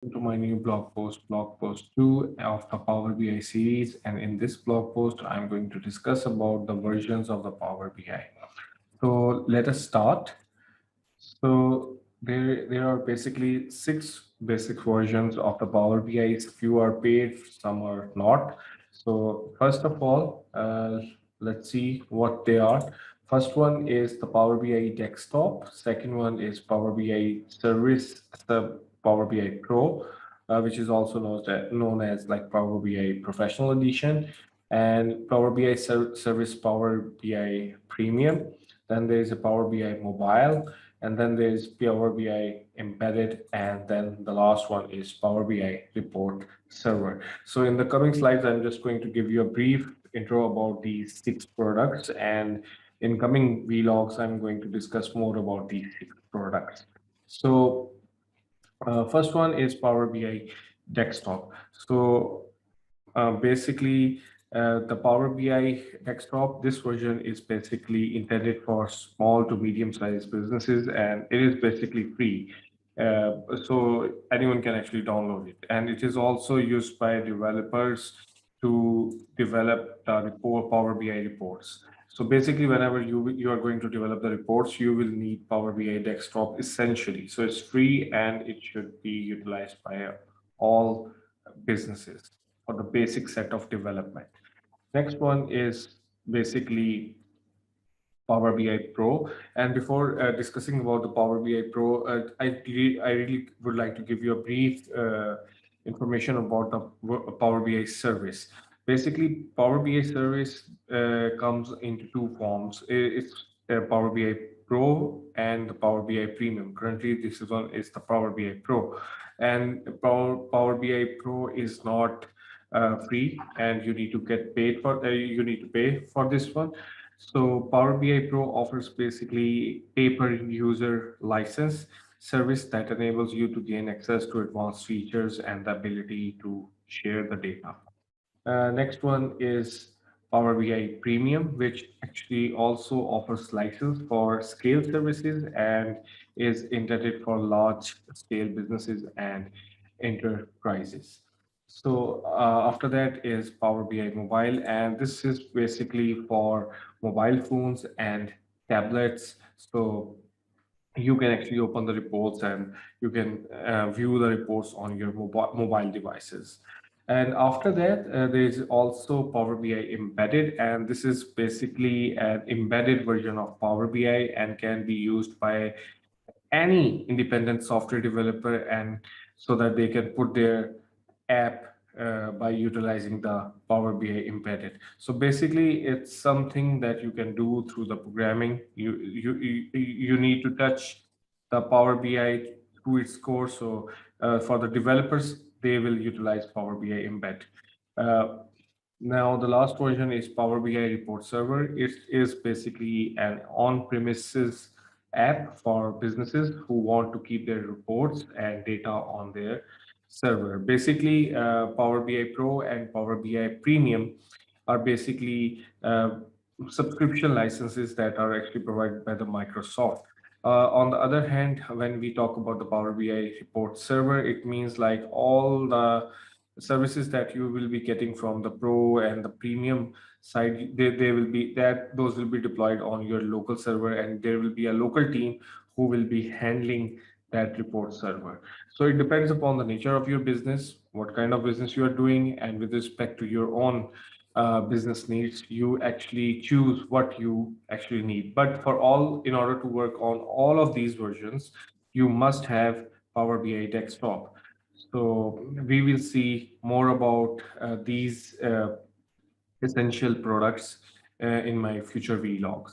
To my new blog post 2 of the Power BI series. And in this blog post, I'm going to discuss about the versions of the Power BI. So let us start. So there are basically six basic versions of the Power BI. Few are paid, some are not. So first of all, let's see what they are. First one is the Power BI desktop. Second one is Power BI service, the Power BI Pro, which is also known as like Power BI Professional Edition, and Power BI Service Power BI Premium. Then there is a Power BI Mobile, and then there's Power BI Embedded, and then the last one is Power BI Report Server. So in the coming slides, I'm just going to give you a brief intro about these six products, and in coming vlogs, I'm going to discuss more about these six products. So first one is Power BI Desktop. So basically, the Power BI desktop, this version is basically intended for small to medium-sized businesses, and it is basically free. So anyone can actually download it. And it is also used by developers to develop the Power BI reports. So basically, whenever you are going to develop the reports, you will need Power BI desktop essentially. So it's free and it should be utilized by all businesses for the basic set of development. Next one is basically Power BI Pro. And before discussing about the Power BI Pro, I really would like to give you a brief information about the Power BI service. Basically, Power BI service comes into two forms. It's Power BI Pro and the Power BI Premium. Currently, this is the Power BI Pro, and Power BI Pro is not free, and you need to get paid for. You need to pay for this one. So Power BI Pro offers basically pay-per-user license service that enables you to gain access to advanced features and the ability to share the data. Next one is Power BI Premium, which actually also offers license for scale services and is intended for large scale businesses and enterprises. So after that is Power BI Mobile, and this is basically for mobile phones and tablets. So you can actually open the reports and you can view the reports on your mobile devices. And after that, there is also Power BI Embedded, and this is basically an embedded version of Power BI and can be used by any independent software developer, and so that they can put their app by utilizing the Power BI embedded. So basically, it's something that you can do through the programming. You need to touch the Power BI through its core. So for the developers, they will utilize Power BI embed. Uh, Now, the last version is Power BI Report Server. It is basically an on-premises app for businesses who want to keep their reports and data on their server. Basically, Power BI Pro and Power BI Premium are basically subscription licenses that are actually provided by the Microsoft. On the other hand, when we talk about the Power BI Report Server, it means like all the services that you will be getting from the Pro and the Premium side, they will be that those will be deployed on your local server, and there will be a local team who will be handling that report server. So it depends upon the nature of your business, what kind of business you are doing, and with respect to your own business needs, you actually choose what you actually need. But for all, in order to work on all of these versions, you must have Power BI Desktop. So we will see more about these essential products in my future vlogs.